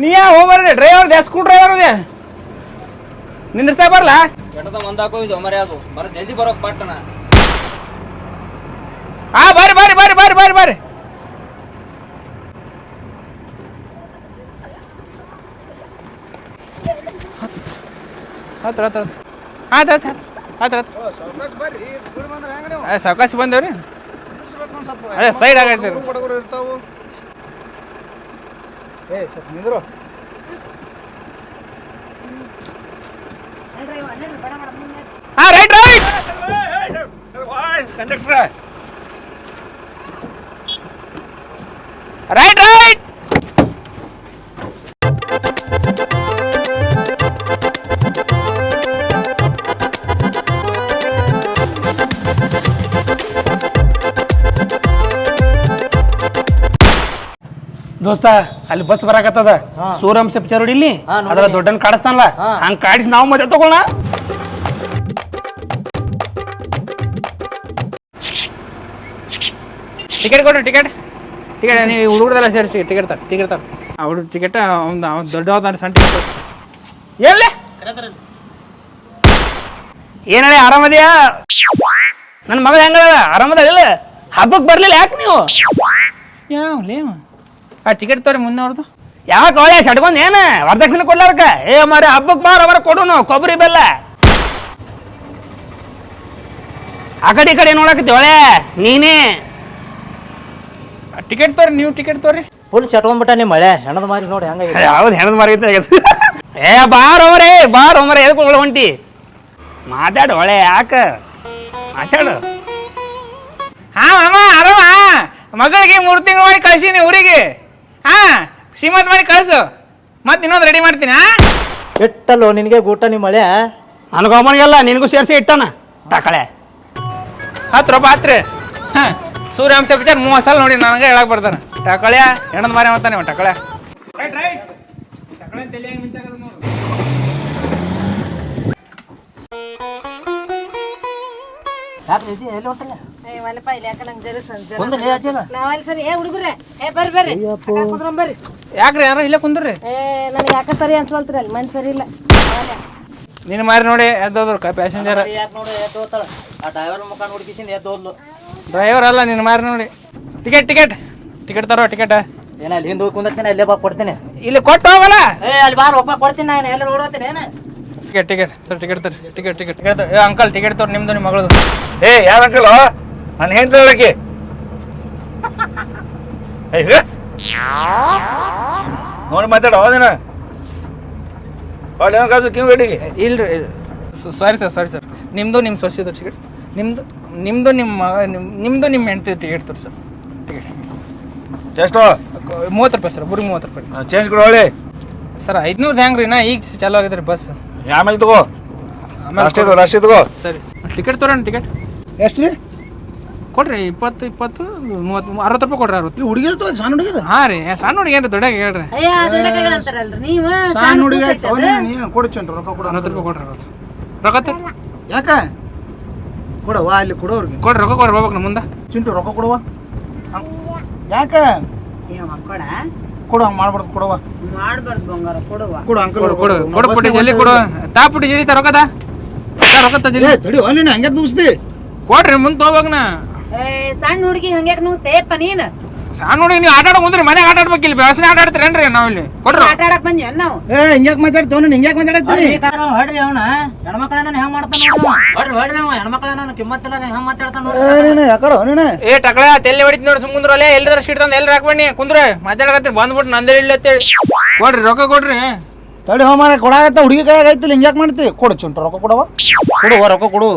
ನೀ ಹೋಗ್ಬರ್ರಿ ಡ್ರೈವರ್ ಸ್ಕೂ ಡ್ರೈವರ್ ಇದೆ ನಿಂದಿರ್ತಾ ಬರಲ್ಲ ಕೆಟ್ಟದ ಮಂದಾಕೋ ಇದು ಮರೆ ಅದು ಬರ ಜಲ್ದಿ ಬರೋಕ್ ಪಟ್ಟಣ ಹಾ ಬರ್ರಿ ಬರ್ರಿ ಬರ್ರಿ ಬರ್ರಿ ಬರ್ರಿ ಬರ್ರಿ ಹತ್ರ ಹತ್ರ ಆಯ್ತು ಆಯ್ತು ಆಯ್ತು ಆಯ್ತು ಸಾವಕಾಶ ಬಂದೇವ್ರಿ ಅದೇ ಸೈಡ್ ಆಗೈತೆ ಹಾ right right conductor right right ದೋಸ್ತ ಅಲ್ಲಿ ಬಸ್ ಬರಾಕತ್ತದ ಸೂರ್ಯವಂಶ ಪಿಕ್ಚರ್ ನೋಡಿ ಇಲ್ಲಿ ಅದ್ರ ದೊಡ್ಡನ್ ಕಾಡಿಸ್ತಾನಲ್ಲ ಹಂಗ ಕಾಡಿಸಿ ನಾವು ಮಜಾ ತಗೋಣ ಟಿಕೆಟ್ ಕೊಡ್ರಿ ಟಿಕೆಟ್ ಟಿಕೆಟ್ ನೀವು ಹುಡುಗರದೆಲ್ಲ ಸೇರಿಸಿ ಟಿಕೆಟ್ ಟಿಕೆಟ್ ಅವ್ರ ಟಿಕೆಟ್ ಅವ್ನು ದೊಡ್ಡ ಸಣ್ಣ ಟಿಕೆಟ್ ಎಲ್ಲ ಏನೇ ಆರಾಮದಿಯಾ ನನ್ನ ಮಗ ಹೆಂಗ ಆರಾಮದ ಇಲ್ಲ ಹಬ್ಬಕ್ಕೆ ಬರ್ಲಿಲ್ಲ ಯಾಕೆ ನೀವು ಯಾವ ಆ ಟಿಕೆಟ್ ತೋರಿ ಮುಂದೆ ಅವ್ರದ್ದು ಯಾಕೆ ಒಳ್ಳೆ ಸಡ್ಕೊಂಡ್ ಏನು ವರದಕ್ಷಿಣೆ ಕೊಡ್ಲಾರಕ್ಕ ಏ ಮಾರಿ ಹಬ್ಬಕ್ಕೆ ಬಾರ ಅವರ ಕೊಡೋನು ಕೊಬ್ಬರಿ ಬೆಲ್ಲ ಆ ಕಡೆ ನೋಡಕತ್ತಿ ಒಳ್ಳೆ ನೀನೇ ಟಿಕೆಟ್ ತೋರಿ ನೀವು ಟಿಕೆಟ್ ತೋರಿ ಫುಲ್ ಸಟ್ಕೊಂಡ್ಬಿಟ್ಟ ನಿಮ್ಮ ಮಳೆ ಹೆಣದ ಮಾರಿ ನೋಡಿ ಹಂಗ ಯಾವ್ದು ಹೆಣದ ಮಾರಿ ಏ ಬಾರ್ ಎದ್ಕೊಳ್ಳ ಹೊಂಟಿ ಮಾತಾಡು ಒಳ್ಳೆ ಯಾಕ ಮಾತಾಡು ಹಾ ಮಾಮ ಆರಾಮ ಮಗಳಿಗೆ 3 ತಿಂಗಳು ಮಾಡಿ ಕಳ್ಸೀನಿ ಊರಿಗೆ ಹಾ ಶ್ರೀಮಂತ ಮಾಡಿ ಕಳ್ಸು ಮತ್ತೆ ಇನ್ನೊಂದು ರೆಡಿ ಮಾಡ್ತೀನಿ ಹಾ ಇಟ್ಟಲ್ಲೋ ನಿನಗೆ ಗೂಟ ನಿಮ್ಮ ಮಳೆ ನನಗೊಬ್ಬನಿಗೆಲ್ಲ ನಿನಗೂ ಸೇರಿಸಿ ಇಟ್ಟಾನ ತಕಳೆ ಹತ್ತು ರೂಪಾಯಿ ಹತ್ರಿ ಹಾ ಸೂರ್ಯವಂಶ ಪಿಕ್ಚರ್ 30 ಸಲ ನೋಡಿ ನನಗೆ ಹೇಳಕ್ ಬರ್ತಾನೆ ಟಕಳ್ಯಾ ಹೆಣದ ಮಾರಿ ಅಂತಾನೆ ಟಕಳ್ಯಾ ರೈಟ್ ರೈಟ್ ಟಕಳೆ ತಲೆ ಮಿಂಚಾಕದ ನೋಡು ಯಾಕೆ ಎಲ್ಲಿ ಹೊಂಟಲ್ಲ ಯಾಕ್ರಿ ಯಾರೋ ಇಲ್ಲೇ ಕುಂದ್ರಿ ನನಗೆ ಯಾಕೆ ಸರಿ ಅನ್ಸಲ್ತ್ರಿ ಅಲ್ಲಿ ಮನ್ ಸರಿ ಇಲ್ಲ ನೀನು ಮಾರಿ ನೋಡಿ ಎದ್ದೋದ್ರು ಪ್ಯಾಸೆಂಜರ್ ಡ್ರೈವರ್ ಅಲ್ಲ ನೀನು ಮಾರಿ ನೋಡಿ ಟಿಕೆಟ್ ಟಿಕೆಟ್ ಟಿಕೆಟ್ ತರೋ ಟಿಕೆಟ್ ಏನ ಅಲ್ಲಿ ಹಿಂದೆ ಹೋಗಿ ಕುಂದಿರ್ತೀನಿ ಅಲ್ಲೇ ಬಾ ಕೊಡ್ತೀನಿ ಇಲ್ಲಿ ಕೊಟ್ಟು ಹೋಗಲ್ಲ ಅಲ್ಲಿ ಬಾರ ಒಪ್ಪ ಕೊಡ್ತೀನಿ ನಾನು ಎಲ್ಲ ನೋಡೋತೀನಿ ಏನ ಟಿಕೆಟ್ ಟಿಕೆಟ್ ಸರ್ ಟಿಕೆಟ್ ತರ್ರಿ ಟಿಕೆಟ್ ಟಿಕೆಟ್ ಟಿಕೆಟ್ ಏ ಅಂಕಲ್ ಟಿಕೆಟ್ ತೋರಿ ನಿಮ್ದು ನಿಮ್ಮ ಮಗಳದು ಏ ಯಾರ ಅಂಕಲ್ ನಾನು ಹೇಳ್ತ ಹೇಳಕ್ಕೆ ನೋಡಿ ಮಾತಾಡ ಹೋದೇನ ಕಾಸು ಕಿಂಗ್ ವೇಟಿಗೆ ಇಲ್ರಿ ಸಾರಿ ಸರ್ ನಿಮ್ಮದು ನಿಮ್ಮ ಸೊಸೆದು ಟಿಕೆಟ್ ನಿಮ್ಮದು ನಿಮ್ಮ ಹೆಂಡತಿ ಟಿಕೆಟ್ ತೋರಿ ಸರ್ ಟಿಕೆಟ್ ಎಷ್ಟು 30 ರೂಪಾಯಿ ಸರ್ ಬರೀ 30 ರೂಪಾಯಿ ಚೇಂಜ್ ಕೊಡು ಹೊಳ್ಳಿ ಸರ್ 500 ಹೆಂಗ್ರಿ ನಾ ಈಗ ಚಾಲು ಆಗಿದ್ರಿ ಬಸ್ ಆಮೇಲೆ ತಗೋ ಲಾಸ್ಟ್ ತಗೋ ಸರಿ ಟಿಕೆಟ್ ತೋರೋಣ ಟಿಕೆಟ್ ಎಷ್ಟು ರೀ ಕೊಡ್ರಿ 20 30 30 60 ರೂಪಾಯಿ ಕೊಡ್ರಿ 60 ಹುಡುಗಿದ ತೋ ಸಣ್ಣ ಹುಡುಗಿದ ಹಾಂ ರೀ ಸಣ್ಣ ಹುಡುಗಿ ಏನ್ರಿ ದೊಡ್ಡಾಗ ಹೇಳ್ರಿ ಸಣ್ಣ ಹುಡುಗಿ ಕೊಡ್ಚೇನ್ರಿ ರೊಕ್ಕ ಕೊಡು 60 ರೂಪಾಯಿ ಕೊಡ್ರಿ 60 ರೊಕ್ಕ ತರ್ರಿ ಯಾಕ ಕೊಡವ ಅಲ್ಲಿ ಕೊಡೋರ್ಗೆ ಕೊಡ್ರಿ ರೊಕ್ಕ ಕೊಡ್ರಿ ಹೋಗ್ಬೇಕು ಮುಂದೆ ಚಿಂಟು ರೊಕ್ಕ ಕೊಡುವ ಯಾಕ ಕೊಡು ಹಂಗೆ ಮಾಡ್ಬಾರ್ದು ಕೊಡುವ ಕೊಡು ಅಂಕಲ್ ಕೊಡು ಪುಟ್ಟಿ ಜಲ್ದಿ ಕೊಡು ತಾ ಪುಟ್ಟಿ ಜಲ್ದಿ ತಾ ರೊಕ್ಕದ ರೊಕ್ಕ ಜಲ್ದಿ ತಡಿ ನೀನು ಹಂಗೆ ನುಗ್ಸ್ತಿ ಕೊಡ್ರಿ ಮುಂದೆ ತಗೋಬೇಕು ನಾ ಸಣ್ಣ ಹುಡುಗಿ ಹಂಗ್ಯಾಕ ನುಗ್ಸ್ತೇಪ್ಪ ನೀನ್ ಸಣ್ಣ ಹುಡುಗಿ ನೀವು ಆಟ ಆಡೋ ಮುಂದ್ರಿ ಮನೆಗೆ ಆಟ ಆಡ್ಬೇಕಿಲ್ಲ ವ್ಯವಸ್ಥೆ ಆಟ ಆಡ್ತೀರೇನ್ರಿ ನಾವು ಇಲ್ಲಿ ಕೊಡ್ರಿ ಆಟ ಆಡಕ್ ಬಂದ್ವಿ ನಾವು ಹಿಂಗ್ಯಾಕ್ ಮಾತಾಡ್ತೇವ ನೀನು ಹಿಂಗ್ಯಾಕ್ ಮಾತಾಡ್ತೀನಿ ಹೊಡ್ರಿ ಅವನ ಹೆಣ್ಮಕ್ಳನ್ನ ಹೆಂಗ್ ಮಾಡ್ತಾನ ಹೊಡ್ರಿ ಅವ ಹೆಣ್ಮಕ್ಳನ್ನ ಕಿಮ್ಮತ್ತಿಲ್ಲ ಹೆಂಗ್ ಮಾತಾಡ್ತಾನ ನೋಡಿ ಯಾಕೋ ನೀನು ಏ ಟಕಳ ತೆಲ್ಲಿ ಹೊಡಿತ್ ನೋಡಿ ಸುಮ್ಮಂದ್ರಲ್ಲೇ ಎಲ್ಲರ ಸೀಟ್ ತಂದು ಎಲ್ರು ಹಾಕ್ಬಣ್ಣಿ ಕುಂದ್ರೆ ಮಾತಾಡಕತ್ತೀರಿ ಬಂದ್ಬಿಟ್ಟು ನಂದೇ ಇಲ್ಲತ್ತೇಳಿ ಕೊಡ್ರಿ ರೊಕ್ಕ ಕೊಡ್ರಿ ತಡಿ ಹೋಮಾರ ಕೊಡಾಗತ್ತ ಹುಡುಗಿ ಕೈಯಾಗ ಐತಿಲ್ಲ ಹಿಂಗ್ಯಾಕ್ ಮಾಡ್ತಿ ಕೊಡು ಚುಂಟು ರೊಕ್ಕ ಕೊಡವ ಕೊಡುವ ರೊಕ್ಕ ಕೊಡು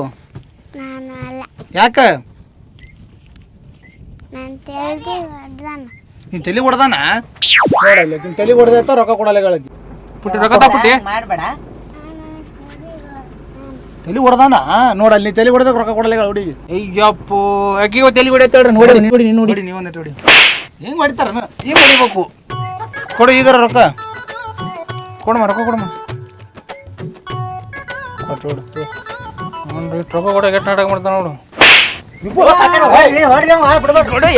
ಯಾಕ ನೀನ್ ತಲೆ ಹೊಡ್ದಾನ ನೋಡಲ್ಲ ನೀನ್ ತಲೆ ಹೊಡೆದೈತ ರೊಕ್ಕ ಕೊಡಲ್ಲ ಪುಟ್ಟಿ ರೊಕ್ಕ ತಾ ಪುಟ್ಟಿ ಮಾಡ್ಬೇಡ ತಲೆ ಹೊಡ್ದಾನ ನೋಡಲ್ಲಿ ನೀ ತಲೆ ಹೊಡೆದ ರೊಕ್ಕ ಕೊಡಲ್ಲ ಹುಡುಗಿ ಅಯ್ಯಪ್ಪೋ ಅಕ್ಕಿಗೂ ತಲೆ ಹೊಡಿತಾಳ್ರಿ ನೋಡಿ ನೋಡಿ ನೋಡಿ ನೀವು ಒಂದೇ ನೋಡಿ ಹೆಂಗ್ ಹೊಡಿತಾರ ಹಿಂಗ್ ಹೊಡಿಬೇಕು ಕೊಡು ಈಗ ರೊಕ್ಕ ಕೊಡಮ್ಮ ರೊಕ್ಕ ಕೊಡಮ್ಮ ರೊಕ್ಕ ಕೊಡ ಎಷ್ಟು ನಾಟಕ ಮಾಡ್ತಾನ ನೋಡು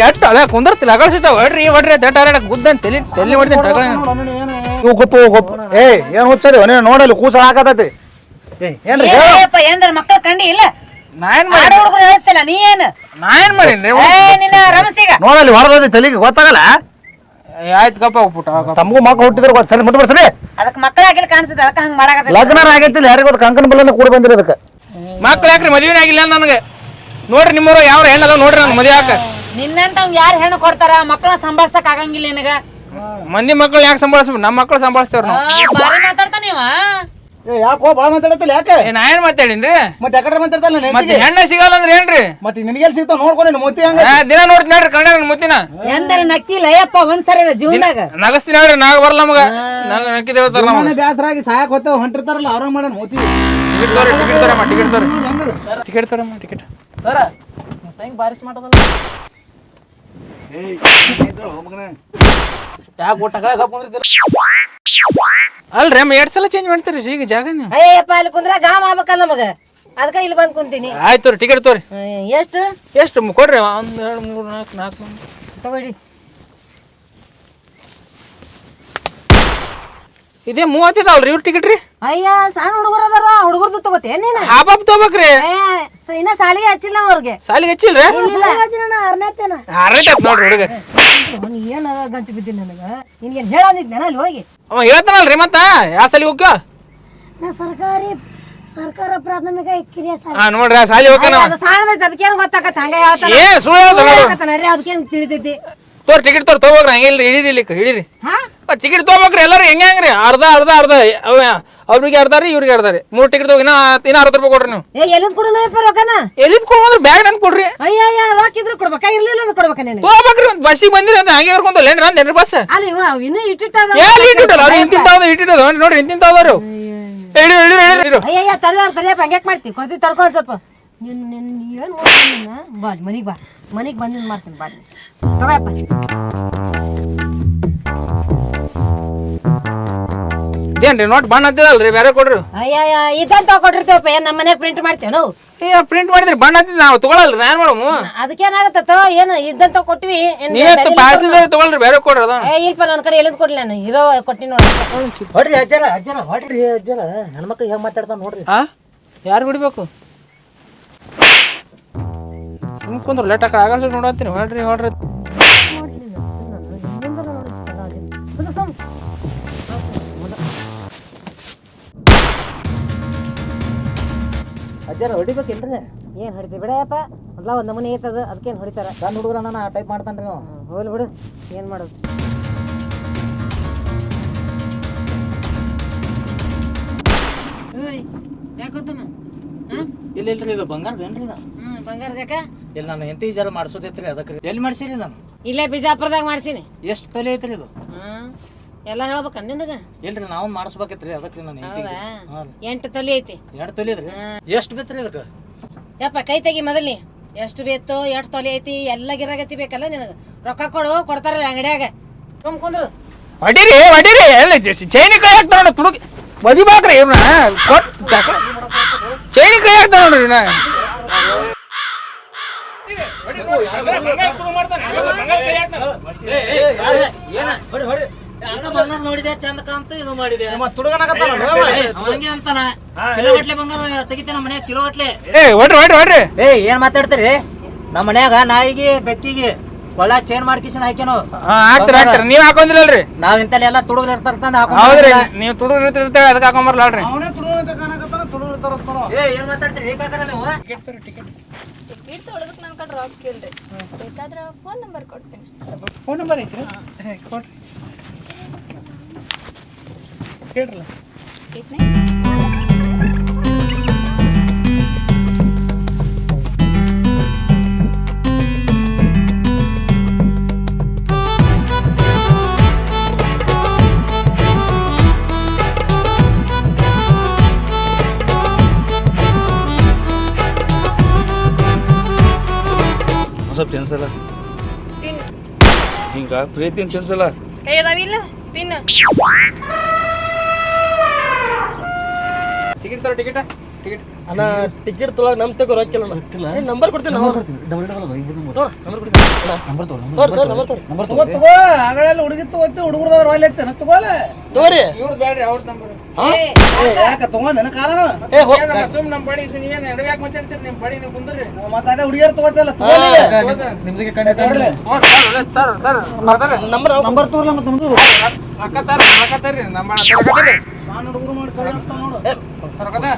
ಎಟ್ಟು ಅಲ್ಲ ಕುಂದರ್ತಿಲ್ಲ ಅಗಳ ಸಿಟ್ಟ ಹೊಡ್ರಿ ಹೊಡ್ರಿ ದಟ್ಟ ಗುದ್ದಂತ ತಲೆ ಹೊಡ್ತೀನಿ ಗೊಪ್ಪು ಏ ಏನ್ ಹುಚ್ಚದಿ ನೀನು ನೋಡಲ್ಲಿ ಕೂಸ ಹಾಕತೈತಿ ಏನ್ರಿ ಏನ್ರ ಮಕ್ಕಳ ಕಂಡಿ ಇಲ್ಲ ನಾ ಏನ್ ಮಾಡಿ ಹುಡುಗರು ಹೇಳಿಸ್ತಿಲ್ಲ ನೀ ಏನ್ ನಾ ಏನ್ ಮಾಡೀನಿ ನಿನ್ನ ರಮಸಿಗ ನೋಡಲ್ಲಿ ಹೊರದೈತಿ ತಲೆಗೆ ಗೊತ್ತಾಗಲ್ಲ ಆಯ್ತು ಗಪ್ಪ ಪುಟ ತಮಗೂ ಮಕ್ಕಳು ಹುಟ್ಟಿದ್ರೆ ಸರಿ ಮುಟ್ಟು ಬರ್ಸರಿ ಅದಕ್ಕೆ ಮಕ್ಕಳ ಆಗಿಲ್ಲ ಕಾಣಿಸ್ತದೆ ಅದಕ್ಕೆ ಹಂಗ ಮಾಡಾಕತ್ತ ಲಗ್ನ ಆಗೈತಿಲ್ಲ ಯಾರಿಗೂ ಗೊತ್ತ ಕಂಕನ ಬಲ್ಲನ್ನ ಕೂಡ ಬಂದಿರಿ ಅದಕ್ಕೆ ಮಕ್ಳು ಯಾಕ್ರಿ ಮದುವೆ ಆಗಿಲ್ಲ ನನಗೆ ನೋಡ್ರಿ ನಿಮ್ಮವ್ರು ಯಾವ ಹೆಣ್ಣದ ನೋಡ್ರಿ ನಂಗೆ ಮದುವೆ ಹಾಕ ನಿನ್ನಂತ ಯಾರು ಹೆಣ್ಣು ಕೊಡ್ತಾರ ಮಕ್ಕಳನ್ನ ಸಂಭಾಳ್ಸಕ್ ಆಗಂಗಿಲ್ಲ ನಿನಗ ಮಂದಿ ಮಕ್ಕಳು ಯಾಕೆ ಸಂಭಾಳಿಸ್ಬೇಕು ನಮ್ಮ ಮಕ್ಕಳು ಸಂಭಾಳಿಸ್ತೇವ್ರಿ ನಾವು ಬಾರಿ ಮಾತಾಡ್ತಾ ನೀವ ಯಾಕೋ ಭಾಳ ಮಾತಾಡತ್ತಿಲ್ಲ ಯಾಕೆ ನಾ ಏನ್ ಮಾತಾಡೀನ್ರಿ ಮತ್ತೆ ಯಾಕಡೆ ಮಾತಾಡ್ತಲ್ಲ ಮತ್ತೆ ಹೆಣ್ಣ ಸಿಗಲ್ಲ ಅಂದ್ರೆ ಏನ್ರಿ ಮತ್ತೆ ನಿನಗೆಲ್ಲಿ ಸಿಗ್ತಾವ ನೋಡ್ಕೊಂಡು ಮೊತ್ತಿ ಹಂಗ ದಿನ ನೋಡ್ತೀನಿ ನೋಡ್ರಿ ಕನ್ನಡ ಮುತ್ತಿನ ಎಂದರ ನಕ್ಕಿಲ್ಲ ಯಪ್ಪ ಒಂದ್ಸರಿ ಜೀವನದಾಗ ನಗಸ್ತೀನಿ ಹೇಳ್ರಿ ನಾಗ ಬರಲ್ಲ ನಮಗ ನಂಗೆ ನಕ್ಕಿದೆ ಹೇಳ್ತಾರ ನಮಗೆ ಬ್ಯಾಸರಾಗಿ ಸಹಾಯಕ್ ಹೋಗ್ತಾವ ಹೊಂಟಿರ್ತಾರಲ್ಲ ಅವ್ರ ಮಾಡೋಣ ಮೊತ್ತಿ ಟಿಕೆಟ್ ತೋರಮ್ಮ ಟಿಕೆಟ್ ತೋರಮ್ಮ ಟಿಕೆಟ್ ಸರ ಹೆಂಗ್ ಬಾರಿಸ್ ಮಾಡೋದಲ್ಲ ಯಾಕೆ ಊಟಗಳ ಗಪ್ಕೊಂಡಿರ್ತೀರ ಅಲ್ರಿ ಅಮ್ಮ 2 ಸಲ ಚೇಂಜ್ ಮಾಡ್ತೀರಿ ಈಗ ಜಾಗ ನೀವು ಅಯ್ಯಪ್ಪ ಅಲ್ಲಿ ಕುಂದ್ರ ಗಾಮ ಆಗ್ಬೇಕಲ್ಲ ನಮಗ ಅದಕ್ಕ ಇಲ್ಲಿ ಬಂದ್ ಕುಂತೀನಿ ಆಯ್ತು ತೋರಿ ಟಿಕೆಟ್ ತೋರಿ ಎಷ್ಟು ಎಷ್ಟು ಕೊಡ್ರಿ 1 2 3 4 4 ತಗೊಳ್ಳಿ ಇದೇ 30 ಇದಾವಲ್ರಿ ಇವ್ರ ಟಿಕೆಟ್ ರೀ ಅಯ್ಯ ಸಣ್ಣ ಹುಡುಗರ ಅದಾರ ಹುಡುಗರ್ದು ತಗೋತೇನ್ ನೀನ ಹಾಬಾಬ್ ತಗೋಬೇಕ್ರಿ ಇನ್ನ ಸಾಲಿಗೆ ಹಚ್ಚಿಲ್ಲ ಅವ್ರಿಗೆ ಸಾಲಿಗೆ ಹಚ್ಚಿಲ್ರಿ ಆರೈತೆ ನೋಡ್ರಿ ಹುಡುಗ ಏನ ಗಂಟು ಬಿದ್ದೀನಿ ನನಗ ನಿನ್ಗೇನ್ ಹೇಳಂದಿದ್ನ ಅಲ್ಲಿ ಹೋಗಿ ಅವ ಹೇಳ್ತಾನಲ್ರಿ ಮತ್ತ ಯಾವ ಸಾಲಿಗೆ ಹೋಗ್ಯ ಸರ್ಕಾರ ಪ್ರಾಥಮಿಕ ಕಿರಿಯ ಹಾ ನೋಡ್ರಿ ಆ ಸಾಲಿ ಹೋಗ್ಯಾನ ಅದು ಸಣ್ಣದೈತಿ ಅದಕ್ಕೇನ್ ಗೊತ್ತಾಗತ್ತ ಹಂಗ ಹೇಳ್ತಾನ ಏನ್ ಸುಳ್ಳು ಹೇಳ್ತಾನ ನಡ್ರಿ ಅದಕ್ಕೇನ್ ತಿಳಿತೈತಿ ತೋರಿ ಟಿಕೆಟ್ ತಗೋಬೇಕ್ರಿ ಹಂಗಿಲ್ರಿ ಹಿಡೀರಿ ಇಲ್ಲಿ ಹಿಡೀರಿ ಟಿಕೆಟ್ ತಗೋಬೇಕ್ರಿ ಎಲ್ಲರೂ ಹೆಂಗ್ರಿ ಅರ್ಧ ಅವ್ರಿಗೆ ಅರ್ಧ ರೀ ಇವ್ರಿಗೆ ಅರ್ಧ ರೀ 3 ಟಿಕೆಟ್ ತಗೋ ಇನ್ನ 60 ರೂಪಾಯಿ ಕೊಡ್ರಿ ನೀವು ಎಲ್ಲಿಂದ ಕೊಡೋಣ ರೊಕ್ಕನ ಎಲ್ಲಿದ್ ಕೊಡ್ರಿ ಬ್ಯಾಗ್ ನನ್ ಕೊಡ್ರಿ ಅಯ್ಯ ರೊಕ್ಕ ಇದ್ರೆ ಕೊಡ್ಬೇಕಾ ಇರ್ಲಿಲ್ಲ ಅಂದ್ರೆ ಕೊಡ್ಬೇಕಾ ನೀನು ತಗೋಬೇಕ್ರಿ ಬಸ್ಸಿಗೆ ಬಂದಿರಿ ಅಂತ ಹಂಗೆ ಕರ್ಕೊಂತಲ್ಲ ಏನ್ರಿ ನಾನು ಬಸ್ ಅಲ್ಲಿ ಇನ್ನೂ ಎಲ್ಲಿ ಇಟ್ಟಿಟ್ಟಲ್ಲ ಅವ್ರು ಇಂತಿಂತಾವ್ದು ನೋಡ್ರಿ ಇಂತಿಂತಾವ್ದಾರು ಹಿಡಿ ಹಿಡಿ ಹಿಡಿ ಅಯ್ಯ ತಡೆಯಪ್ಪ ಹಂಗ್ಯಾಕ್ ಮಾಡ್ತಿ ಕೊಡ್ತಿ ತಡ್ಕೊ ಸ್ವಲ್ಪ ಏನು ಬಾ ಮನಿಗೆ ಬಂದಿದ್ದು ಮಾಡ್ತೀನಿ ಬಾ ತಗೋಯಪ್ಪ ಇದೇನ್ರಿ ನೋಟ್ ಬಣ್ಣ ಹತ್ತಿದಲ್ರಿ ಬೇರೆ ಕೊಡ್ರಿ ಅಯ್ಯ ಇದಂತ ಕೊಟ್ಟಿರ್ತೇವಪ್ಪ ಏನ್ ನಮ್ಮ ಮನೆಗೆ ಪ್ರಿಂಟ್ ಮಾಡ್ತೇವೆ ನಾವು ಪ್ರಿಂಟ್ ಮಾಡಿದ್ರಿ ಬಣ್ಣ ಹತ್ತಿದ್ ನಾವು ತಗೊಳಲ್ರಿ ನಾನ್ ಮಾಡಮು ಅದಕ್ಕೇನಾಗತ್ತ ಏನು ಇದ್ದಂತ ಕೊಟ್ಟಿವಿ ನೀವತ್ತು ಪ್ಯಾಸೆಂಜರ್ ತಗೊಳ್ರಿ ಬೇರೆ ಕೊಡ್ರಿ ಅದ ಇಲ್ಪ ನನ್ನ ಕಡೆ ಎಲ್ಲಿಂದ ಕೊಡ್ಲಿ ನಾನು ಇರೋ ಕೊಟ್ಟಿ ನೋಡಿ ಹೊಡ್ರಿ ಅಜ್ಜರ ಹೊಡ್ರಿ ಅಜ್ಜರ ಹೆಣ್ಮಕ್ಳು ಹೆಂಗ್ ಮಾತಾಡ್ತಾನ ನೋಡ್ರಿ ಯಾರು ಬಿಡ್ಬೇಕು ಸುಮ್ಕೊಂಡ್ರು ಲೇಟ್ ಆಗ ಆಗ ನೋಡತ್ತೀನಿ ಹೊಡ್ರಿ ಹೊಡ್ರಿ ಅಜ್ಜರ ಹೊಡಿಬೇಕೇನ್ರಿ ಏನ್ ಹೊಡಿತೀವಿ ಬಿಡಯಪ್ಪ ಮೊದ್ಲ ಒಂದ್ ನಮೂನಿ ಐತದ ಅದಕ್ಕೇನ್ ಹೊಡಿತಾರ ಸಣ್ಣ ಹುಡುಗರ ನಾನು ಟೈಪ್ ಮಾಡ್ತಾನ್ರಿ ನಾವು ಹೋಗ್ಲಿ ಬಿಡು ಏನ್ ಮಾಡೋದು ಯಾಕೋತಮ್ಮ ಇಲ್ಲ ಇಲ್ರಿ ಇದು ಬಂಗಾರದೇನ್ರಿ ಇದು ಬಂಗಾರದ ಯಾಕ ಇಲ್ಲಿ ನಾನು ಎಂತಿ ಜರ ಮಾಡ್ಸೋದೈತ್ರಿ ಅದಕ್ಕೆ ಎಲ್ಲಿ ಮಾಡ್ಸಿರಿ ನಾನು ಇಲ್ಲೇ ಬಿಜಾಪುರದಾಗ ಮಾಡ್ಸೀನಿ ಎಷ್ಟು ತೊಲೆ ಐತ್ರಿ ಇದು ಎಲ್ಲ ಹೇಳ್ಬೇಕ ನಿನಗ ಇಲ್ರಿ ನಾವು ಮಾಡಿಸ್ಬೇಕೈತ್ರಿ ಅದಕ್ಕೆ ನಾನು ಹೌದಾ 8 ತೊಲಿ ಐತಿ 2 ತೊಲೆ ಐತ್ರಿ ಎಷ್ಟು ಬೇತ್ರಿ ಅದಕ್ಕೆ ಯಪ್ಪ ಕೈ ತೆಗಿ ಮೊದಲಿ ಎಷ್ಟು ಬೇತು ಎಷ್ಟು ತೊಲಿ ಐತಿ ಎಲ್ಲ ಗಿರಾಗತಿ ಬೇಕಲ್ಲ ನಿನಗ ರೊಕ್ಕ ಕೊಡು ಕೊಡ್ತಾರಲ್ಲ ಅಂಗಡಿಯಾಗ ಕುಂದ್ರು ಹೊಡಿರಿ ಹೊಡಿರಿ ಎಲ್ಲಿ ಚೈನಿ ಕೈ ಹಾಕ್ತಾರ ನೋಡ್ರಿ ತುಡುಗಿ ಮದಿಬಾಕ್ರಿ ಇವ್ರನ್ನ ಚೈನಿ ಕೈ ಹಾಕ್ತಾರ ನೋಡ್ರಿ ಇವ್ನ ಬಂಗಾರ ನೋಡಿದೆ ಚಂದ ಕಾಂತ ಇದು ಮಾಡಿದೆ ಹಂಗೆ ಅಂತಾನ ಕಿಲೋ ಗಟ್ಲೆ ಬಂಗಾರ ತೆಗಿತೇನ ಮನ್ಯಾಗ ಕಿಲೋ ಗಟ್ಲೆ ಹೊಡ್ರಿ ಹೊಡ್ರಿ ಹೊಡ್ರಿ ಏನ್ ಮಾತಾಡ್ತೀರಿ ನಮ್ಮ ಮನ್ಯಾಗ ನಾಯಿಗೆ ಬೆಕ್ಕಿಗೆ ಒಳ್ಳ ಚೇನ್ ಮಾಡ್ಕಿಸಿನ ಹಾಕ್ಯಾನು ಹಾಕ್ತಿರ ಹಾಕ್ತಿರ ನೀವ್ ಹಾಕೊಂಡಿರಲ್ರಿ ನಾವ್ ಇಂತಲ್ಲಿ ಎಲ್ಲಾ ತುಡುಗ್ಲ ಇರ್ತಾರ ಹೌದ್ರಿ ನೀವು ತುಡುಗ್ ಇರ್ತೈತೆ ಅದಕ್ಕೆ ಹಾಕೊಂಬರ್ಲಾಡ್ರಿ ಏನ್ ಮಾತಾಡ್ತೀರಿ ನೀವು ಟಿಕೆಟ್ ತೊಗೊಳದಕ್ಕೆ ನನ್ನ ಕಡೆ ರೊಕ್ಕ ಕೇಳ್ರಿ ಬೇಕಾದ್ರೆ ಫೋನ್ ನಂಬರ್ ಕೊಡ್ತೀನಿ ಫೋನ್ ನಂಬರ್ ಐತ್ರಿ ಕೊಡ್ರಿ ಕೇಳ್ರಲ್ಲ ಇಟ್ನೆ ಸ್ವಲ್ಪ ತಿನ್ಸಲ್ಲ ಹಿಂಗ ಪ್ರೀತಿ ತಿನ್ಸಲ್ಲ ಅದಾವಿಲ್ಲ ತಿನ್ನ ಟಿಕೆಟ್ ತರ ಟಿಕೆಟ್ ಅಣ್ಣ ಟಿಕೆಟ್ ತೊಗೊಳಕ್ ನಮ್ ತಗೋ ರೊಕ್ಕಿಲ್ಲ ನಂಬರ್ ಕೊಡ್ತೀನಿ ತಗೋ ಆಗಳೆಲ್ಲ ಹುಡುಗಿ ತಗೋತಿ ಹುಡುಗರದವ್ರು ಒಳ್ಳೆ ತಗೋಲೆ ತಗೋರಿ ಯಾಕ ತಗೊಂಡೇನ ಕಾರಣ ಮತ್ತೆ ಅದೇ ಹುಡುಗಿಯರ್ ತಗೋತಿಲ್ಲ ನಂಬರ್ ತಗೋಲ್ಲ ಮತ್ತೆ ನಮ್ದು ನಾನು ಹುಡುಗರು ಮಾಡಿ ಕೈ ಅಂತ ನೋಡು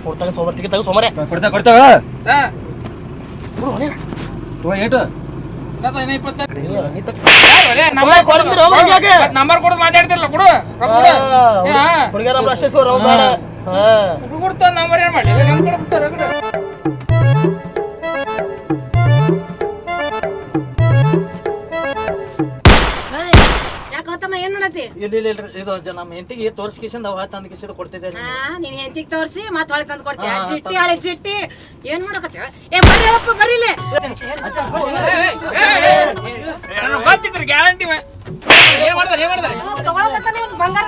ಕೊಡ್ತಾಗ ಸೋಮವಾರ ಟಿಕೆಟ್ ತಗೋ ಸೋಮವಾರ ಕೊಡ್ತಾವ ಏಟು ನಂಬರ್ ಕೊಡೋದು ಮಾತಾಡ್ತಿರಲ್ಲ ಕೊಡು ಹುಡುಗಿಯರ ನಂಬರ್ ಅಷ್ಟೇ ಸೋರ್ ಅವ್ ಬೇಡ ಹುಡುಗರ್ತ ನಂಬರ್ ಏನ್ ಮಾಡಿ ಯಾಕೆ ಹೋತಮ್ಮ ಏನ್ ಮಾಡತ್ತಿ ಇಲ್ಲ ಇದು ನಮ್ಮ ಹೆಂಡತಿಗೆ ತೋರ್ಸ್ಕಿಸಿಂದ ಹೊಳೆ ತಂದ ಕಿಸಿದ ಕೊಡ್ತಿದ್ದೆ ನೀನ್ ಹೆಂತಿಗ್ ತೋರ್ಸಿ ಮತ್ ಹೊಳೆ ತಂದ್ ಕೊಡ್ತೀಯ ಚಿಟ್ಟಿ ಹಳೆ ಚಿಟ್ಟಿ ಏನ್ ಮಾಡಕತ್ತೀವ ಏ ಬರ್ರಿ ಅಪ್ಪ ಬರೀಲಿ ಗೊತ್ತಿದ್ರು ಗ್ಯಾರಂಟಿ ಏನ್ ಮಾಡ್ತಾರೆ ತಗೊಳಕತ್ತಾನ ಬಂಗಾರ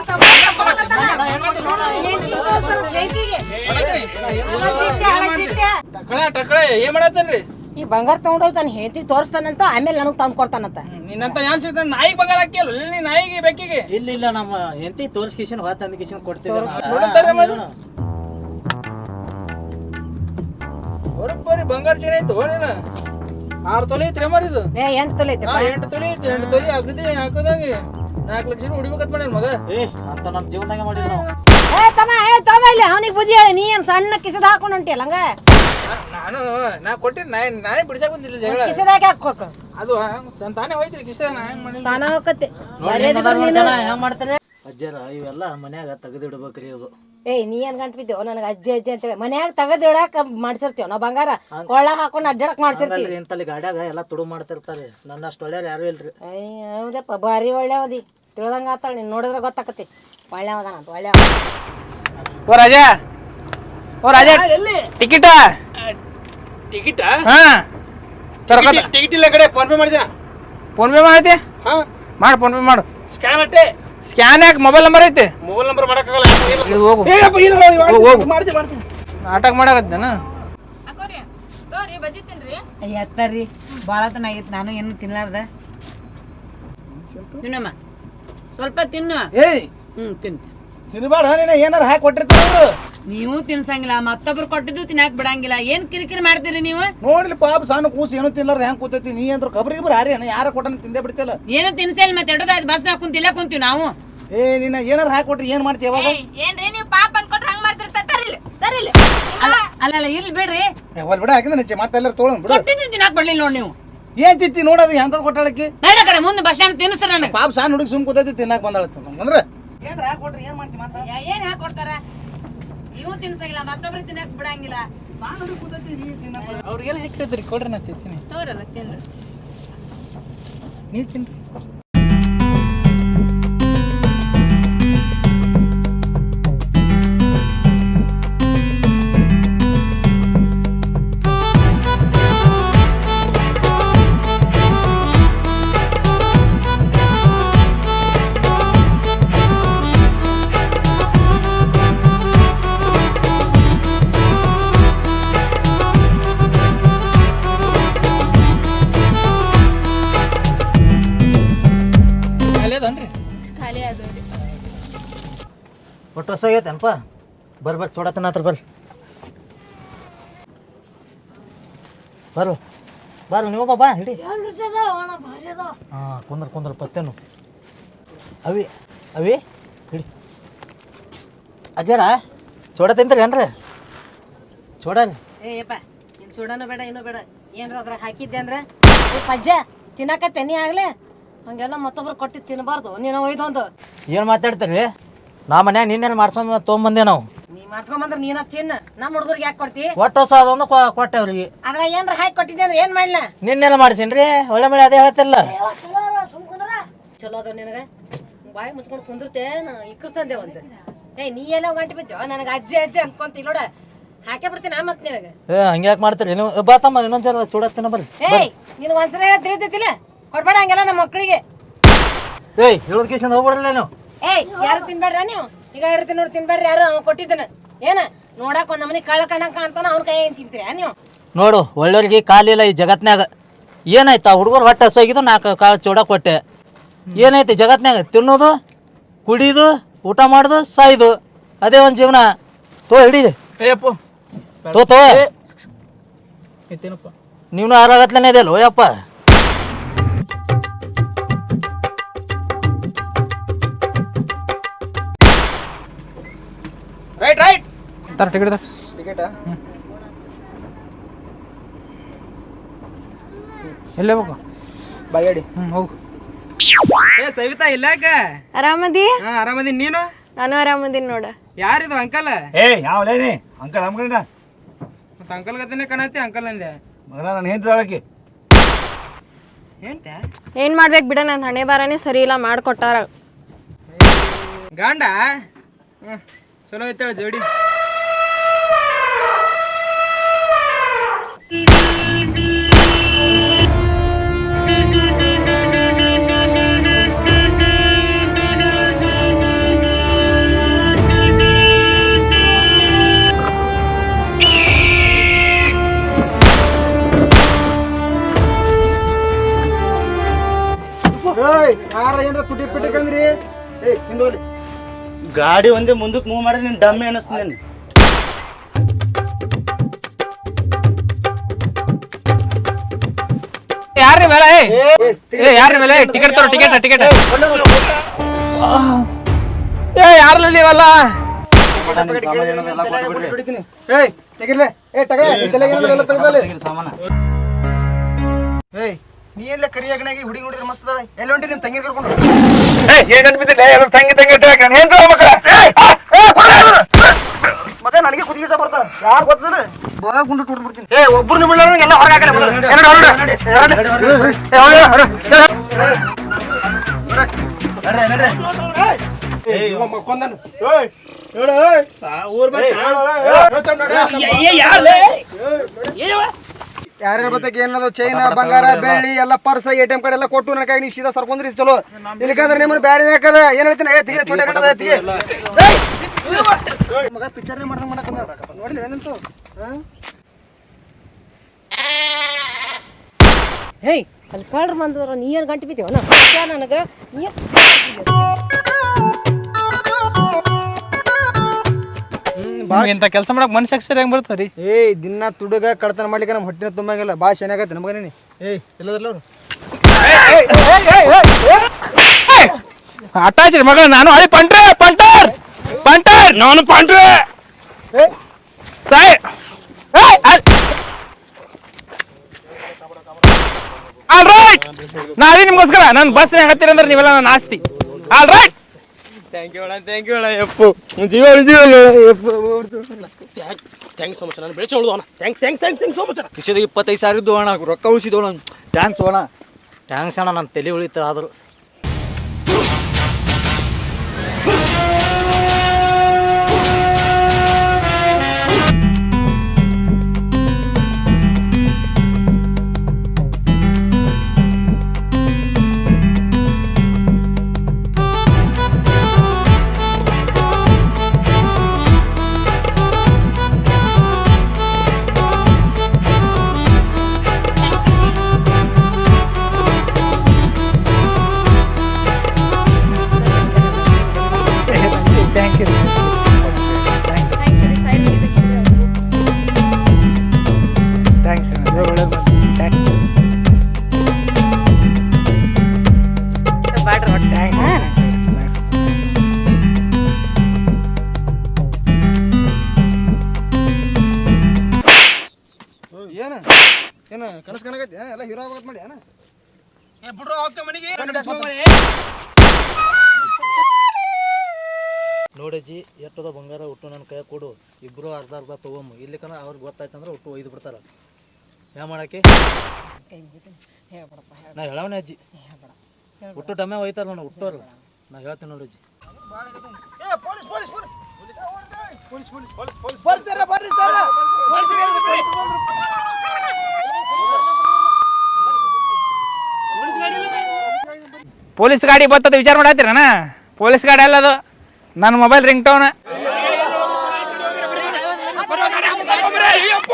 ಟಕಳೆ ಏನ್ ಮಾಡತ್ತನ್ರಿ ಈ ಬಂಗಾರ ತಗೊಂಡೋಗಿ ತನ್ನ ಹೆಂಡತಿಗೆ ತೋರಿಸ್ತಾನಂತ ಆಮೇಲೆ ನನಗ್ ತಂದು ಕೊಡ್ತಾನಂತ ನಿನ್ನಂತ ಯಾನ್ ಸಿಗ್ತಾನ ನಾಯಿಗೆ ಬಂಗಾರ ಹಾಕಿಲ್ಲ ನೀ ನಾಯಿಗೆ ಬೆಕ್ಕಿಗೆ ಇಲ್ಲ ನಮ್ಮ ಹೆಂಡತಿ ತೋರ್ಸ್ಕಿಸಿನ ಹೊಳೆ ತಂದ ಕಿಸಿನ ಕೊಡ್ತಿದ್ದೆ ಬರೀ ಬಂಗಾರ ಚೇನ್ ಐತು ನೀನ 6 ತೊಲೆ ಐತ್ರಿ ಮರಿದು 8 ತೊಲೆ ಐತೆ 8 ತೊಲೆ ಐತಿ 8 ತೊಲೆ ಅಗದಿ ಹಾಕೋದಂಗೆ 4 ಲಕ್ಷ ಹೊಡಿಬೇಕಂತ ಮಾಡ್ಯಾನ ಮಗ ಅಂತ ನಮ್ಮ ಜೀವನದಾಗ ಮಾಡಿಲ್ಲ ನಾವು ತಮ್ಮ ಇಲ್ಲಿ ಅವನಿಗೆ ಬುದ್ಧಿ ಹೇಳಿ ನೀ ಏನ್ ಸಣ್ಣ ಕಿಸದ ಹಾಕೊಂಡು ಹೊಂಟಿಯಲ್ಲ ಹಂಗ ನಾ ಕೊಟ್ಟಿನಿ ನಾನೇ ಬಿಡ್ಸಕ್ ಬಂದಿಲ್ಲ ಜಗಳ ಕಿಸದಾಗ ಹಾಕೋಕ ಅದು ತಾನೇ ಹೋಯ್ತ್ರಿ ಕಿಸದ ನಾ ಹೆಂಗ್ ಮಾಡಿಲ್ಲ ತಾನ ಹೋಗತ್ತೆ ಹೆಂಗ್ ಮಾಡ್ತಾರೆ ಅಜ್ಜರ ಇವೆಲ್ಲ ಮನ್ಯಾಗ ತೆಗೆದಿಡ್ಬೇಕ್ರಿ ಇದು ಏಯ್ ನೀ ಏನ್ ಗಂಟ್ ಬಿದ್ದೇವ್ ನನಗೆ ಅಜ್ಜಿ ಅಂತೇಳಿ ಮನ್ಯಾಗ ತೆಗದ್ ಇಡಾಕ ಮಾಡ್ಸಿರ್ತೀವ್ ನಾವ್ ಬಂಗಾರ ಕೊಳ್ಳ ಹಾಕೊಂಡ್ ಅಡ್ಡಾಡಕ್ ಮಾಡ್ಸಿರ್ತೀವಿ ಇಂತಲ್ಲಿ ಗಾಡ್ಯಾಗ ಎಲ್ಲ ತುಡು ಮಾಡ್ತಿರ್ತಾರೆ ನನ್ನ ಅಷ್ಟು ಒಳ್ಳೆಯವ್ರು ಯಾರು ಇಲ್ರಿ ಹೌದಪ್ಪ ಭಾರಿ ಒಳ್ಳೆವದಿ ತಿಳ್ದಂಗ ಆತಾಳ ನೀನ್ ನೋಡಿದ್ರೆ ಗೊತ್ತಾಕತಿ ಒಳ್ಳೆವದಾನ ಅಂತ ಒಳ್ಳೆವ ಓ ರಾಜಾ ಟಿಕೆಟ್ ಟಿಕೆಟ್ ಹಾ ಟಿಕೆಟ್ ಇಲ್ಲ ಕಡೆ ಫೋನ್ ಪೇ ಮಾಡಿದ್ಯಾ ಫೋನ್ ಪೇ ಮಾಡೈತಿ ಹಾ ಮಾಡು ಫೋನ್ ಪೇ ಮಾಡು ಸ್ಕ್ಯಾನ್ ಅಟ್ಟೆ ಸ್ಕ್ಯಾನ್ ಯಾಕೆ ಮೊಬೈಲ್ ನಂಬರ್ ಐತಿ ಮೊಬೈಲ್ ನಂಬರ್ ಮಾಡಕ್ಕಾಗಲ್ಲ ಹೋಗು ಮಾಡ್ತೀನಿ ನಾಟಕ ಮಾಡಕತ್ತೇನ ಅಕ್ಕೋರಿ ತೋರಿ ಬಜ್ಜಿ ತಿನ್ರಿ ಎತ್ತಾರ್ರಿ ಭಾಳ ತನಾಗಿತ್ತು ನಾನು ಏನು ತಿನ್ಲಾರ್ದ ತಿನ್ನಮ್ಮ ಸ್ವಲ್ಪ ತಿನ್ನು ಏಯ್ ತಿನ್ ತಿನ್ಬೇಡ ನೀನ ಏನಾರ ಹಾಕಿ ಕೊಟ್ಟಿರ್ತಾರ ನೀವು ತಿನ್ಸಂಗಿಲ್ಲ ಮತ್ತೊಬ್ರು ಕೊಟ್ಟಿದ್ದು ತಿನ್ನಾಕ್ ಬಿಡಂಗಿಲ್ಲ ಏನ್ ಕಿರಿಕಿರಿ ಮಾಡ್ತೀರಿ ನೀವು ನೋಡ್ಲಿ ಪಾಪ ಸಣ್ಣ ಕೂಸು ಏನೂ ತಿನ್ಲಾರ್ದ ಹೆಂಗ್ ಕೂತೈತಿ ನೀ ಅಂದ್ರ ಕಬ್ರಿಗೆ ಹಾರಿ ಯಾರ ಕೊಟ್ಟನ ತಿಂದೇ ಬಿಡ್ತಿಲ್ಲ ಏನು ತಿನ್ಸಲ್ಲ ಮತ್ತೆ ಎಡೋದಾಯ್ತು ಬಸ್ನಾಗ ಕುಂತಿಲ್ಲ ಕುಂತೀವಿ ನಾವು ಏ ನಿನ್ನ ಏನಾರ ಹಾಕಿ ಕೊಟ್ರಿ ಏನ್ ಮಾಡ್ತಿ ಯಾವಾಗ ಏನ್ರಿ ನೀವು ಪಾಪ ಅನ್ಕೊಟ್ರೆ ಹಂಗ್ ಮಾಡ್ತಿರ್ತಾರ ತರಿಲ್ಲ ಅಲ್ಲ ಇಲ್ಲಿ ಬಿಡ್ರಿ ಒಲ್ ಬಿಡ ಹಾಕಿದ್ರೆ ನಿಚ್ಚೆ ಮತ್ತೆಲ್ಲರೂ ತೊಗೊಳನ್ ಬಿಡು ಕೊಟ್ಟಿದ್ದು ತಿನ್ನಾಕ್ ಬಿಡ್ಲಿಲ್ಲ ನೋಡಿ ನೀವು ಏನ್ ತಿತ್ತಿ ನೋಡೋದು ಎಂತದ್ ಕೊಟ್ಟಾಳಕ್ಕೆ ಬೇಡ ಕಡೆ ಮುಂದೆ ಬಸ್ ಸ್ಟ್ಯಾಂಡ್ ತಿನ್ನಿಸ್ತಾರ ನನಗೆ ಪಾಪ ಸಣ್ಣ ಹುಡುಗಿ ಸುಮ್ ಕೂತೈತಿ ತಿನ್ನಾಕ ಬಂದಾಳ ಅಂದ್ರೆ ಏನ್ರ ಹಾಕಿ ಕೊಟ್ರಿ ಏನ್ ಮಾಡ್ತಿ ಮತ್ತ ಏನ್ ಹಾಕೊಡ್ತಾರ ನೀವು ತಿನ್ಸಂಗಿಲ್ಲ ಮತ್ತೊಬ್ರು ತಿನ್ನಕ್ ಬಿಡಂಗಿಲ್ಲ ಸಣ್ಣ ಹುಡುಗಿ ಕೂತೈತಿ ನೀ ತಿನ್ನಾಕ ಅವ್ರಿಗೆಲ್ಲ ಹಾಕಿದ್ರಿ ಕೊಡ್ರಿ ನಾ ತಿಂತೀನಿ ತೋರಲ್ಲ ತಿನ್ರಿ ನೀ ತಿನ್ರಿ ಖಾಲಿ ಆದವ್ರಿ ಒಟ್ಟು ಹೊಸ ಆಗೈತೇನಪ್ಪ ಬರ್ರಿ ಚೋಡತನ ಹತ್ರ ಬರ್ರಿ ಬರ್ರಿ ನೀವು ಬಾ ಹಿಡಿ ಹಾಂ ಕುಂದ್ರ ಪತ್ತೇನು ಅವಿ ಹಿಡಿ ಅಜ್ಜಾರ ಚೋಡ ತಿಂತೀರಿ ಏನ್ರಿ ಚೋಡ ಏಯಪ್ಪ ನಿನ್ ಸುಡನು ಬೇಡ ಏನು ಬೇಡ ಏನ್ರ ಅದ್ರಾಗ ಹಾಕಿದ್ದೆ ಅಂದ್ರ ಪಜ್ಜ ತಿನ್ನಕತ್ತೆ ನೀ ಆಗ್ಲೇ ಹಂಗೆಲ್ಲ ಮತ್ತೊಬ್ರು ಕೊಟ್ಟಿದ್ದು ತಿನ್ನಬಾರ್ದು ನೀನು ಒಯ್ದೊಂದು ಏನು ಮಾತಾಡ್ತೀರಿ ನಾ ಮನ್ಯಾಗ ನಿನ್ನೆಲ್ಲ ಮಾಡ್ಸ್ಕೊಂಡ್ ತೊಗೊಂಬಂದೆ ನಾವು ನೀ ಮಾಡ್ಸ್ಕೊಂಬಂದ್ರ ನೀನ ತಿನ್ನ ನಮ್ಮ ಹುಡುಗರಿಗೆ ಯಾಕೆ ಕೊಡ್ತಿ ಒಟ್ಟು ಹೊಸ ಅದೊಂದು ಕೊಟ್ಟೆ ಅವ್ರಿಗೆ ಅದ್ರ ಏನ್ರ ಹಾಕಿ ಕೊಟ್ಟಿದ್ದೆ ಅಂದ್ರೆ ಏನ್ ಮಾಡ್ಲ ನಿನ್ನೆಲ್ಲ ಮಾಡ್ಸೀನ್ರಿ ಒಳ್ಳೆ ಮಳೆ ಅದೇ ಹೇಳ್ತಿಲ್ಲ ಚಲೋ ಅದ ನಿನಗ ಬಾಯಿ ಮುಚ್ಕೊಂಡು ಕುಂದಿರ್ತೆ ಇಕ್ಕಸ್ತಂದೆ ಒಂದು ಏಯ್ ನೀ ಎಲ್ಲ ಗಂಟೆ ಬಿದ್ದೋ ನನಗೆ ಅಜ್ಜಿ ಅನ್ಕೊಂತ ನೋಡ ಹಾಕೇ ಬಿಡ್ತೀನಿ ಮತ್ ನಿನಗೆ ಹಂಗ್ಯಾಕೆ ಮಾಡ್ತೀರಿ ನೀವು ಬಾತಮ್ಮ ಇನ್ನೊಂದ್ಸಲ ಚೂಡತ್ತಿನ ಬರ್ರಿ ಏಯ್ ನೀನು ಒಂದ್ಸಲ ಹೇಳ ತಿಳಿತೈತಿಲ್ಲ ಕೊಡ್ಬೇಡ ಹಂಗೆಲ್ಲ ನಮ್ಮ ಮಕ್ಕಳಿಗೆ ಏಯ್ ಹೇಳೋದ್ ಕೇಸಂದ ಹೋಗ್ಬಿಡಲ್ಲ ನೀವು ಏಯ್ ಯಾರು ತಿನ್ಬೇಡ್ರ ನೀವು ಈಗ ಹೇಳ್ತೀನಿ ನೋಡಿ ತಿನ್ಬೇಡ್ರಿ ಯಾರು ಅವ ಕೊಟ್ಟಿದ್ದನ ಏನ ನೋಡಕ್ ಒಂದ್ ನಮನಿ ಕಳ್ಳ ಕಣ್ಣಂಗ್ ಕಾಣ್ತಾನ ಅವ್ನ ಕೈ ಏನ್ ತಿಂತೀರ ನೀವು? ನೋಡು ಒಳ್ಳೆಯವ್ರಿಗೆ ಕಾಲಿಲ್ಲ ಈ ಜಗತ್ನ್ಯಾಗ. ಏನಾಯ್ತು ಹುಡುಗರು ಹೊಟ್ಟೆ ಹಸೋಗಿದ್ದು 4 ಕಾಳು ಚೂಡ ಕೊಟ್ಟೆ. ಏನೈತಿ ಜಗತ್ನ್ಯಾಗ? ತಿನ್ನೋದು, ಕುಡಿಯೋದು, ಊಟ ಮಾಡೋದು, ಸಾಯ್ದು. ಅದೇ ಒಂದು ಜೀವನ. ಹಿಡೀರಿ ತೋ ನೀನು ಆರಾಗತ್ಲೇನೆ ಇದೆಯಲ್ಲ ಓಯಪ್ಪ. ರೈಟ್ ರೈಟ್ ಟಿಕೆಟ್ ಟಿಕೆಟ್ ಎಲ್ಲೇ ಹೋಗು ಬಾಗೇಡಿ. ಹೋಗು. ಏ ಸವಿತಾ ಇಲ್ಲಾಕ? ಆರಾಮದಿ? ಹಾ ಆರಾಮದೀನಿ. ನೀನು? ನಾನು ಆರಾಮದೀನಿ ನೋಡ. ಯಾರಿದು ಅಂಕಲ್? ಯಾವಲೇನಿ ಅಂಕಲ್ ಅಂಕಲ್ ಮತ್ತೆ ಅಂಕಲ್ ಗತನೆ ಕಾಣತಿ. ಅಂಕಲ್ ಅಂದೆ ಮಗನ ನಾನು ಹೇಳ್ತಾಳಕ್ಕೆ ಏನ್ತೆ? ಏನ್ ಮಾಡ್ಬೇಕು ಬಿಡ, ನನ್ನ ಹಣೆ ಬಾರನೇ ಸರಿ ಇಲ್ಲ, ಮಾಡ್ಕೊಟ್ಟಾರ. ಗಂಡ ಚಲೋ ಐತಳ ಜೋಡಿ. ಗಾಡಿ ಒಂದೇ ಮುಂದಕ್ಕೆ ಮೂವ್ ಮಾಡಿದ್ರೆ ನೀನು ಡಮ್ಮಿ ಅನಿಸ್ತೀನಿ. ಯಾರ್ರಿ ಮೇಲೆ ಯಾರ್ರಿ ಮೇಲೆ ಟಿಕೆಟ್ ತರೋ ಟಿಕೆಟ್ ಟಿಕೆಟ್ ಯಾರಲ್ಲಿ ನೀವಲ್ಲ ನೀ ಎಲ್ಲ ಕರಿಯಾಗಣಾಗಿ ಹುಡುಗಿ ನೋಡಿದ್ರೆ ಮಸ್ತ್ ಅದ. ಎಲ್ಲಿ ಹೊಂಟಿ ನಿಮ್ ತಂಗಿ ಕರ್ಕೊಂಡು? ಮಗ ನನಗೆ ಕುದಿಗೆ ಬರ್ತಾರ. ಯಾರು ಗೊತ್ತದ ಗುಂಡು ಟುಡ್ದು ಬಿಡ್ತೀನಿ. ಒಬ್ಬರನ್ನ ಬಿಡೋಣ ಎಲ್ಲ ಹೊರಗೆ ಯಾರ್ಯಾರ ಬತ್ತಕ್ಕೆ ಏನದು ಚೈನ್ ಬಂಗಾರ ಬೆಳ್ಳಿ ಎಲ್ಲ ಪರ್ಸ್ ATM ಕಾರ್ಡ್ ಎಲ್ಲ ಕೊಟ್ಟು ನನ್ನ ಕೈ ನೀ ಸೀದಾ ಸರ್ಕೊಂಡ್ರಿ ಚಲೋ. ಇಲ್ಲಿಕಂದ್ರೆ ನಿಮ್ಮನ್ನ ಬ್ಯಾರೆ ಯಾಕದ ಏನ್ ಹೇಳ್ತೀನಿ? ತಿಗೆ ಚೋಟೆ ಕಟ್ಟದ ತಿಗೆ ಮಗ ಪಿಕ್ಚರ್ ಮಾಡ್ದಂಗ ಮಾಡಕ ನೋಡ್ಲಿ ಏನಂತು. ಹೇಯ್ ಅಲ್ಲಿ ಕಳ್ರ ಬಂದ್ರ ನೀ ಏನ್ ಗಂಟೆ ಬಿದ್ದೀವ ನನಗ? ಇಂಥ ಕೆಲಸ ಮಾಡಕ್ ಮನುಷ್ಯ ಹೆಂಗ್ ಬರ್ತಾರಿ? ದಿನ ತುಡುಗ ಕಳ್ತನ ಮಾಡ್ಲಿಕ್ಕೆ ನಮ್ಮ ಹೊಟ್ಟಿನ ತುಂಬಂಗಿಲ್ಲ. ಭಾಳ ಚೆನ್ನಾಗತ್ತೆ ನಮಗೇನಿ. ಎಲ್ಲದಲ್ಲ ಅವ್ರು ಅಟ್ಟಾಚ್ ಮಗ. ನಾನು ಅಲ್ಲಿ ಪಂಟರ್ ಪಂಟರ್ ಪಂಟರ್ ನಾನು ಪಂಟ್ರೆ ಸಾಯ್. ಆಲ್ ರೈಟ್, ನಾ ಅದೇ ನಿಮ್ಗೋಸ್ಕರ ನಾನು ಬಸ್ ಹತ್ತೀರ ಅಂದ್ರೆ ನೀವೆಲ್ಲ ನನ್ನ ಆಸ್ತಿ. ಆಲ್ ರೈಟ್, ಥ್ಯಾಂಕ್ ಯು ಅಣ್ಣ ಯಪ್ಪು ಜೀವ ಉಳಿದೀವಲ್ಲ ಯಪ್ಪು. Thanks so much. ನಾನು ಬೆಳೆಸಿ ಉಳಿದು ಅಣ್ಣ. Thanks so much. ಕಿಶೋರಿಗೆ 25,000 ಇದ್ದು ಅಣ್ಣ, ರೊಕ್ಕ ಉಳಿಸಿದೋಣ. ಥ್ಯಾಂಕ್ಸ್ ಅಣ್ಣ. ಥ್ಯಾಂಕ್ಸ್ ಅಣ್ಣ, ನನ್ನ ತಲೆ ಉಳಿತು ಆದರೂ. ಏನ ಕನಸು ಕನಗೈತಿ ಎಲ್ಲ ಹೀರೋ ಆಗತ್ ಮಾಡಿ ಏನ ನೋಡಜ್ಜಿ ಎಟ್ಟದ ಬಂಗಾರ ಒಟ್ಟು ನನ್ನ ಕೈ ಕೊಡು. ಇಬ್ರು ಅರ್ಧ ಅರ್ಧ ತಗೊಂಬ. ಇಲ್ಲಿಕನ ಅವ್ರಿಗೆ ಗೊತ್ತಾಯ್ತಂದ್ರೆ ಒಟ್ಟು ಒಯ್ದು ಬಿಡ್ತಾರ. ಯಾ ಮಾಡಕ್ಕೆ ನಾ ಹೇಳವನೇ ಅಜ್ಜಿ. ಒಟ್ಟು ಟಮೆ ಒಯ್ತಾರ ನೋಡ ಹುಟ್ಟೋರು. ನಾ ಹೇಳ್ತೀನಿ ನೋಡಜ್ಜಿ. ಪೊಲೀಸ್ ಗಾಡಿ ಬರ್ತದ ವಿಚಾರ ಮಾಡತ್ತೀರಣ್ಣ? ಪೊಲೀಸ್ ಗಾಡಿ ಅಲ್ಲದು, ನನ್ನ ಮೊಬೈಲ್ ರಿಂಗ್ ಟೋನ್. ಅಯ್ಯಪ್ಪ